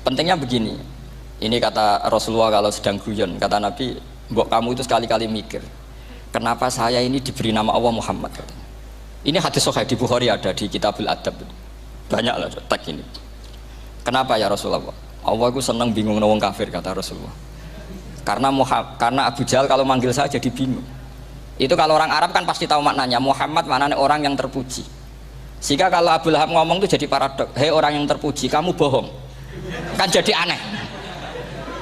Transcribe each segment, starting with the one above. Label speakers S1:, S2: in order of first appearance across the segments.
S1: Pentingnya begini, ini kata Rasulullah kalau sedang guyon, kata Nabi, mbok kamu itu sekali-kali mikir, kenapa saya ini diberi nama Allah Muhammad, katanya. Ini hadis sahih di Bukhari, ada di Kitabul Adab, banyak lah tag ini. Kenapa ya Rasulullah? Allah itu senang bingung nawang kafir, kata Rasulullah. Karena Abu Jahal kalau manggil saya jadi bingung. Itu kalau orang Arab kan pasti tahu maknanya, Muhammad maknanya orang yang terpuji. Sehingga kalau Abu Lahab ngomong itu jadi paradok, hei orang yang terpuji, kamu bohong. Kan jadi aneh.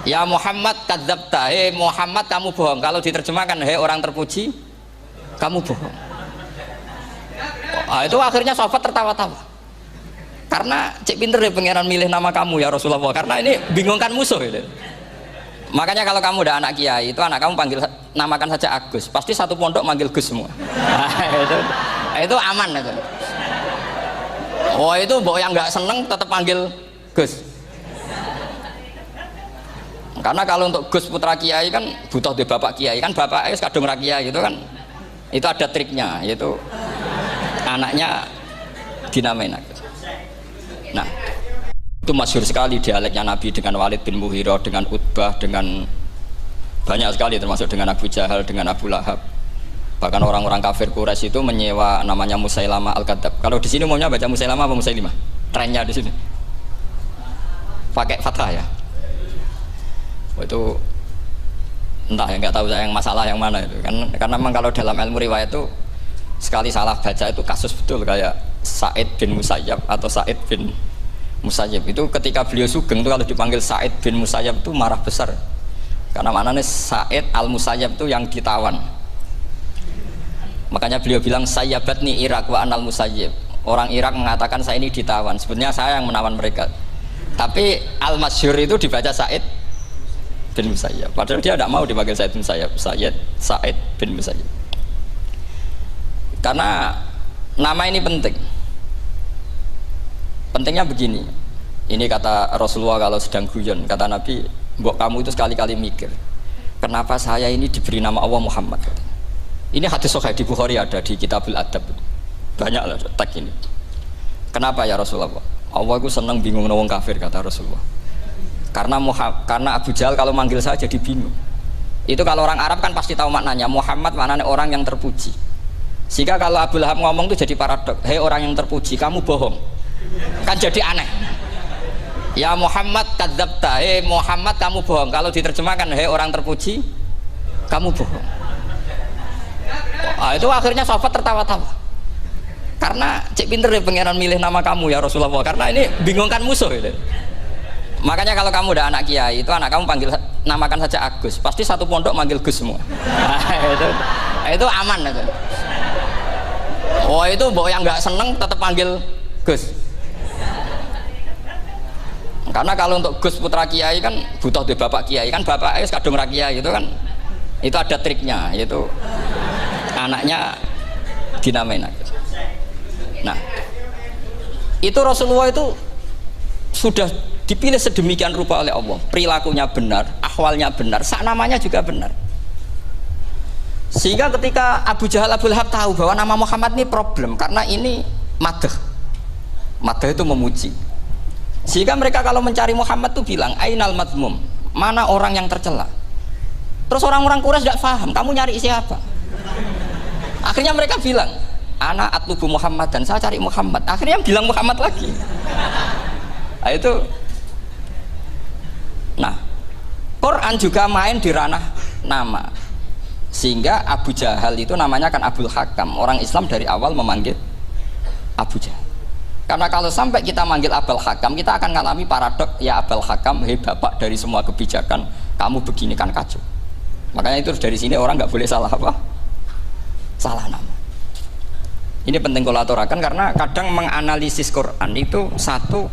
S1: Ya Muhammad kadzabta, hei Muhammad kamu bohong. Kalau diterjemahkan, hei orang terpuji, kamu bohong. Itu akhirnya sahabat tertawa-tawa. Karena cek pinter deh pangeran milih nama kamu ya Rasulullah. Karena ini bingungkan musuh gitu. Makanya kalau kamu udah anak kiai, itu anak kamu panggil, namakan saja Agus. Pasti satu pondok manggil Gus semua. Itu aman itu. Oh itu mbok yang nggak seneng tetap panggil Gus. Karena kalau untuk Gus putra kiai kan butuh di bapak kiai, kan bapak kadung ra kiai itu kan. Itu ada triknya, yaitu anaknya dinamain Agus. Nah, itu masyhur sekali dialeknya Nabi dengan Walid bin Mughirah, dengan Utbah, dengan banyak sekali, termasuk dengan Abu Jahal, dengan Abu Lahab. Bahkan orang-orang kafir Quraisy itu menyewa namanya Musailamah Al-Kadzab. Kalau di sini umumnya baca Musailamah apa Musailimah? Trennya di sini pakai fathah ya. Itu entah ya, nggak tahu saya yang masalah yang mana itu kan, karena memang kalau dalam ilmu riwayat itu sekali salah baca itu kasus betul, kayak Sa'id bin Musayyab atau Sa'id bin Musayyib itu ketika beliau sugeng itu kalau dipanggil Sa'id bin Musayyab itu marah besar, karena maknanya Sa'id al-Musayyab itu yang ditawan. Makanya beliau bilang sayyabatni Irak wa anal Musayyib. Orang Irak mengatakan saya ini ditawan, sebenarnya saya yang menawan mereka. Tapi al-masyhur itu dibaca Sa'id bin Musayyab, padahal dia tidak mau dipanggil Sa'id bin Musayyab, Sa'id bin Musayyib. Karena nama ini penting. Pentingnya begini, ini kata Rasulullah kalau sedang guyon, kata Nabi, mbok kamu itu sekali-kali mikir, kenapa saya ini diberi nama Allah Muhammad, katanya. Ini hadis sahih di Bukhari, ada di Kitabul Adab, banyak lah tag ini. Kenapa ya Rasulullah? Allah itu senang bingung nawang kafir, kata Rasulullah. Karena Abu Jahal kalau manggil saya jadi bingung. Itu kalau orang Arab kan pasti tahu maknanya, Muhammad maknanya orang yang terpuji. Sehingga kalau Abu Lahab ngomong itu jadi paradok, hei orang yang terpuji, kamu bohong. Kan jadi aneh. Ya Muhammad kadzabta, hei Muhammad kamu bohong. Kalau diterjemahkan, hei orang terpuji, kamu bohong. Itu akhirnya sahabat tertawa-tawa. Karena cek pinter deh pangeran milih nama kamu ya Rasulullah. Karena ini bingungkan musuh gitu. Makanya kalau kamu udah anak kiai, itu anak kamu panggil, namakan saja Agus. Pasti satu pondok manggil Gus semua. Itu aman itu. Oh itu mbok yang nggak seneng tetap panggil Gus. Karena kalau untuk Gus putra kiai kan butuh di bapak kiai, kan bapak kadung ra kiai itu kan. Itu ada triknya, yaitu anaknya dinamain Agus. Nah, itu Rasulullah itu sudah dipilih sedemikian rupa oleh Allah, perilakunya benar, ahwalnya benar, sak namanya juga benar. Sehingga ketika Abu Jahal, Abu Lahab tahu bahwa nama Muhammad ini problem, karena ini madah itu memuji. Sehingga mereka kalau mencari Muhammad tuh bilang ainal madmum, mana orang yang tercela. Terus orang-orang Quraisy tidak paham, kamu nyari siapa? Akhirnya mereka bilang, ana atlubu Muhammad, dan saya cari Muhammad. Akhirnya bilang Muhammad lagi. Nah, itu. Nah, Quran juga main di ranah nama. Sehingga Abu Jahal itu namanya kan Abul Hakam. Orang Islam dari awal memanggil Abu Jahal. Karena kalau sampai kita manggil Abul Hakam, kita akan mengalami paradok, ya Abul Hakam, hei bapak dari semua kebijakan, kamu begini kan kacau. Makanya itu dari sini orang nggak boleh salah apa? Salah nama. Ini penting kolaborakan, karena kadang menganalisis Quran itu satu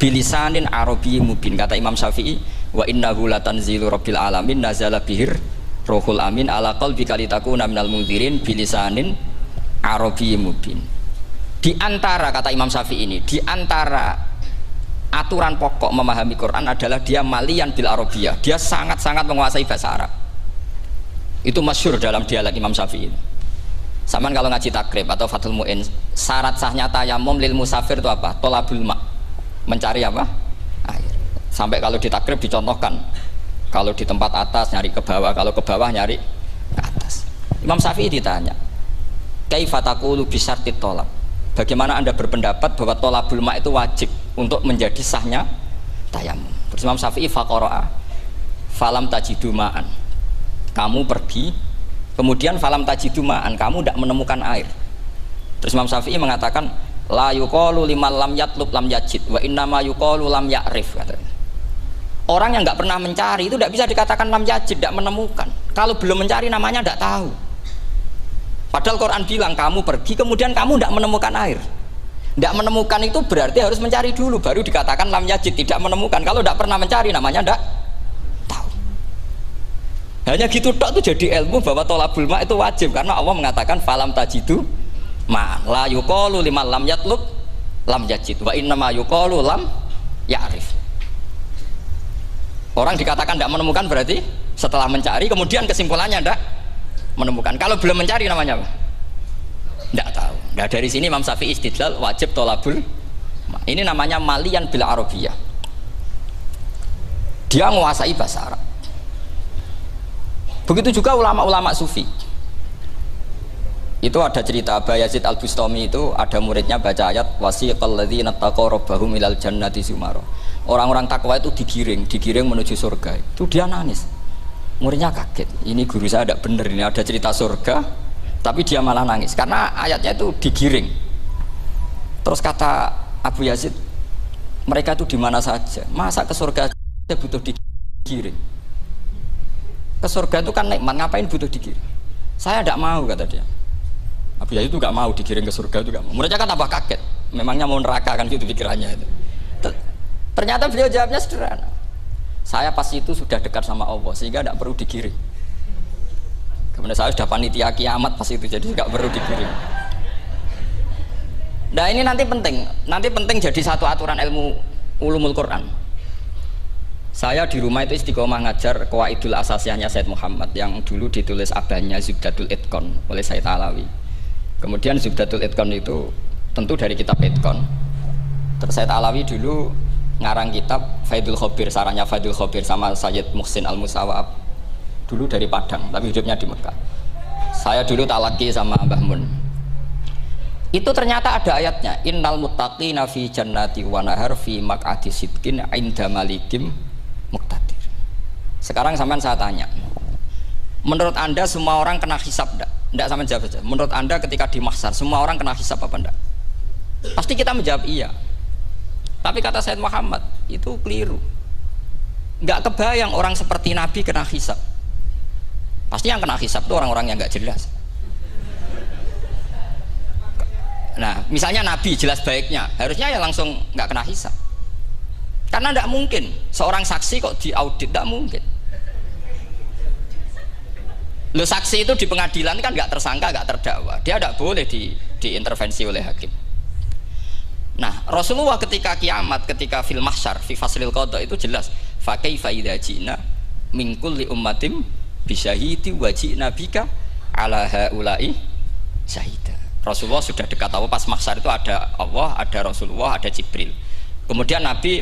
S1: bilisanin Arabi mubin, kata Imam Syafi'i, wa innahu latanzilu rabbil alamin nazala bihir rohul amin ala qalbika litakuna minal mundzirin bilisanin Arabi mubin. Di antara, kata Imam Syafi'i ini, di antara aturan pokok memahami Quran adalah dia malian bil arabiyah, dia sangat-sangat menguasai bahasa Arab. Itu masyhur dalam dialek Imam Syafi'i. Saman kalau ngaji takrib atau Fathul Mu'in, syarat sahnya tayamum lil musafir itu apa? Tolabul ma', mencari apa? Air. Sampai kalau di takrib dicontohkan, kalau di tempat atas nyari ke bawah, kalau ke bawah nyari ke atas. Imam Syafi'i ditanya, kaifa taqulu bi syartit thalab? Bagaimana Anda berpendapat bahwa thalabul ma itu wajib untuk menjadi sahnya tayamum? Terus Imam Syafi'i faqara'a falam tajidu ma'an. Kamu pergi, kemudian falam tajidu ma'an, kamu tidak menemukan air. Terus Imam Syafi'i mengatakan la yuqalu liman lam yatlub lam yajid wa innama yuqalu lam ya'rif, katanya. Orang yang nggak pernah mencari itu tidak bisa dikatakan lam yajid, tidak menemukan. Kalau belum mencari namanya tidak tahu. Padahal Quran bilang kamu pergi kemudian kamu tidak menemukan air. Tidak menemukan itu berarti harus mencari dulu baru dikatakan lam yajid, tidak menemukan. Kalau tidak pernah mencari namanya tidak tahu. Hanya gitu tok itu jadi ilmu bahwa thalabul ma itu wajib karena Allah mengatakan falam tajidu ma la yuqalu liman lam yatlub lam yajid wa innama yuqalu lam ya'rif. Orang dikatakan tidak menemukan berarti setelah mencari kemudian kesimpulannya tidak menemukan. Kalau belum mencari namanya apa? Tidak tahu. Nah dari sini Imam Syafi'i istidlal wajib thalabul ma. Ini namanya malian bil arabiyah. Dia menguasai bahasa Arab. Begitu juga ulama-ulama sufi. Itu ada cerita Aba Yazid Al-Bustami, itu ada muridnya baca ayat wasiqal ladzina taqaw rabbahum ilal jannati zumara. Orang-orang takwa itu digiring menuju surga. Itu dia nangis. Muridnya kaget. Ini guru saya tidak benar, ini ada cerita surga, tapi dia malah nangis karena ayatnya itu digiring. Terus kata Abu Yazid, mereka itu di mana saja? Masa ke surga butuh digiring? Ke surga itu kan nikmat, ngapain butuh digiring? Saya tidak mau, kata dia. Abu Yazid itu nggak mau digiring ke surga, itu nggak mau. Mereka kan tambah kaget. Memangnya mau neraka kan gitu pikirannya itu. Ternyata beliau jawabnya sederhana. Saya pas itu sudah dekat sama Allah sehingga tidak perlu digiring. Kemudian saya sudah panitia kiamat pas itu, jadi nggak perlu digiring. Nah ini nanti penting jadi satu aturan ilmu ulumul Quran. Saya di rumah itu istiqomah ngajar Qawaidul Asasiyahnya Said Muhammad yang dulu ditulis abahnya Zubdatul Itqan oleh Said Alawi. Kemudian Zubdatul Itqan itu tentu dari kitab Itqan. Terus Said Alawi dulu ngarang kitab Faidul Khobir, sarannya Faidul Khobir sama Sayyid Muhsin Al-Musawab, dulu dari Padang tapi hidupnya di Mekah. Saya dulu talaki sama Mbah Mun. Itu ternyata ada ayatnya, innal muttaqina fi jannati wa nahar fi maq'adi sidqin 'inda malikim muqtadir. Sekarang sampean saya tanya, menurut Anda semua orang kena hisab enggak? Enggak, sampean jawab saja. Menurut Anda ketika di mahsyar semua orang kena hisab apa enggak? Pasti kita menjawab iya. Tapi kata Said Muhammad itu keliru. Nggak kebayang orang seperti Nabi kena hisab. Pasti yang kena hisab itu orang-orang yang nggak jelas. Nah, misalnya Nabi jelas baiknya, harusnya ya langsung nggak kena hisab. Karena nggak mungkin seorang saksi kok diaudit, nggak mungkin. Lo saksi itu di pengadilan kan nggak tersangka, nggak terdakwa, dia nggak boleh diintervensi oleh hakim. Nah, Rasulullah ketika kiamat, ketika fil mahsyar, fi faslil qada itu jelas, fa kaifa idza ji'na min kulli ummatin bi syahidi wa ji'na bika ala haula'i syahida. Rasulullah sudah dekat Allah, pas mahsyar itu ada Allah, ada Rasulullah, ada Jibril. Kemudian Nabi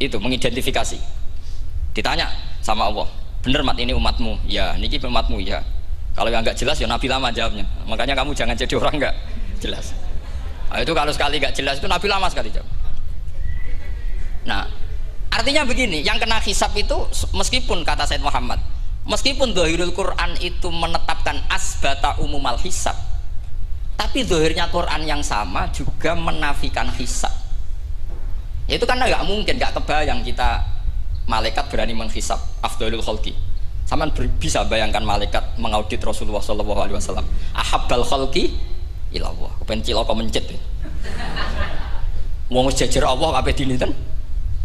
S1: itu mengidentifikasi. Ditanya sama Allah, bener mat ini umatmu? Ya, niki umatmu ya. Kalau yang enggak jelas ya Nabi lama jawabnya. Makanya kamu jangan jadi orang enggak jelas. Nah, itu kalau sekali gak jelas itu Nabi lama sekali jawab. Nah, artinya begini, yang kena hisab itu meskipun kata Said Muhammad, meskipun Dhahirul Quran itu menetapkan asbata umumal hisab, tapi zahirnya Quran yang sama juga menafikan hisab. Itu karena nggak mungkin, nggak kebayang kita malaikat berani menghisab afdalul khalqi. Sama bisa bayangkan malaikat mengaudit Rasulullah SAW. Ahabbal khalqi ilallah, kepen cilaka mencet ya. Wong jajar Allah kabeh dinten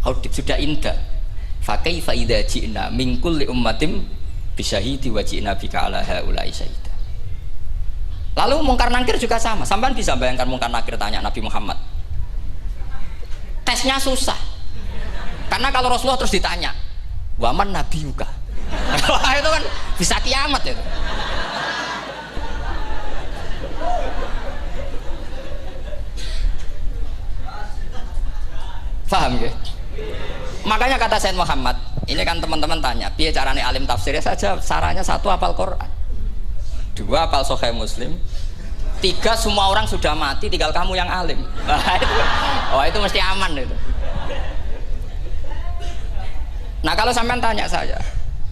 S1: audit sudah indah. Fa kaifa idza ji'na min kulli ummatin bi syahidi wa ji'na bika ala haula'i syahida. Lalu mungkar nakir juga sama. Sampean bisa bayangkan mungkar nakir tanya Nabi Muhammad. Tesnya susah. Karena kalau Rasulullah terus ditanya, "Waman nabiyuka?" Itu kan bisa kiamat itu. Paham ya? Makanya kata Said Muhammad, ini kan teman-teman tanya, piye carane alim tafsirnya saja, sarannya satu hafal Quran, dua hafal Sahih Muslim, tiga semua orang sudah mati, tinggal kamu yang alim. Itu mesti aman itu. Nah kalau sampean tanya saya,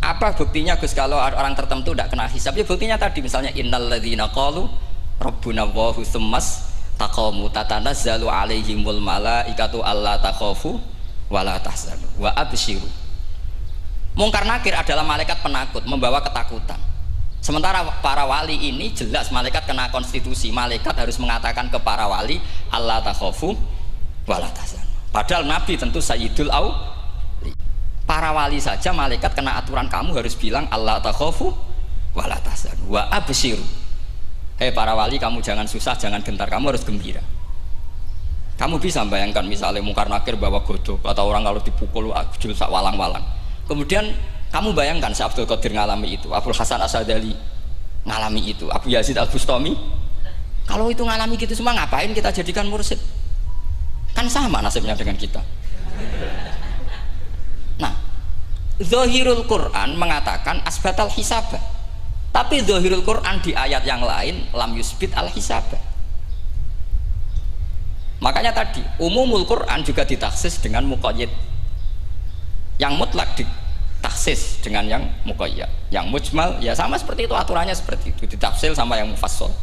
S1: apa buktinya Gus kalau orang tertentu tidak kena hisab? Ya buktinya tadi misalnya innalladzina qalu rabbuna Allahu tsummas taqamu tatanazzalu alaihimul malaikatu alla takhafu wala tahzanu wa absyiru. Mungkar nakir adalah malaikat penakut, membawa ketakutan. Sementara para wali ini jelas malaikat kena konstitusi, malaikat harus mengatakan ke para wali alla takhafu wala tahzanu. Padahal Nabi tentu sayyidul auli. Para wali saja malaikat kena aturan, kamu harus bilang alla takhafu wala tahzanu wa absyiru. Hei para wali, kamu jangan susah, jangan gentar, kamu harus gembira. Kamu bisa bayangkan misalnya Mungkar Nakir bawa godok, atau orang kalau dipukul ajul sak walang-walang. Kemudian kamu bayangkan si Abdul Qadir ngalami itu, Abdul Hasan Asadali ngalami itu, Abu Yazid Al-Bustami. Kalau itu ngalami gitu semua, ngapain kita jadikan mursyid? Kan sama nasibnya dengan kita. Nah, Zahirul Quran mengatakan asbatal hisabah, tapi Zahirul Quran di ayat yang lain lam yusbit al hisabah. Makanya tadi umumul Quran juga ditaksis dengan muqayyad, yang mutlak ditaksis dengan yang muqayyad, yang mujmal ya sama seperti itu, aturannya seperti itu, ditafsir sama yang mufassal.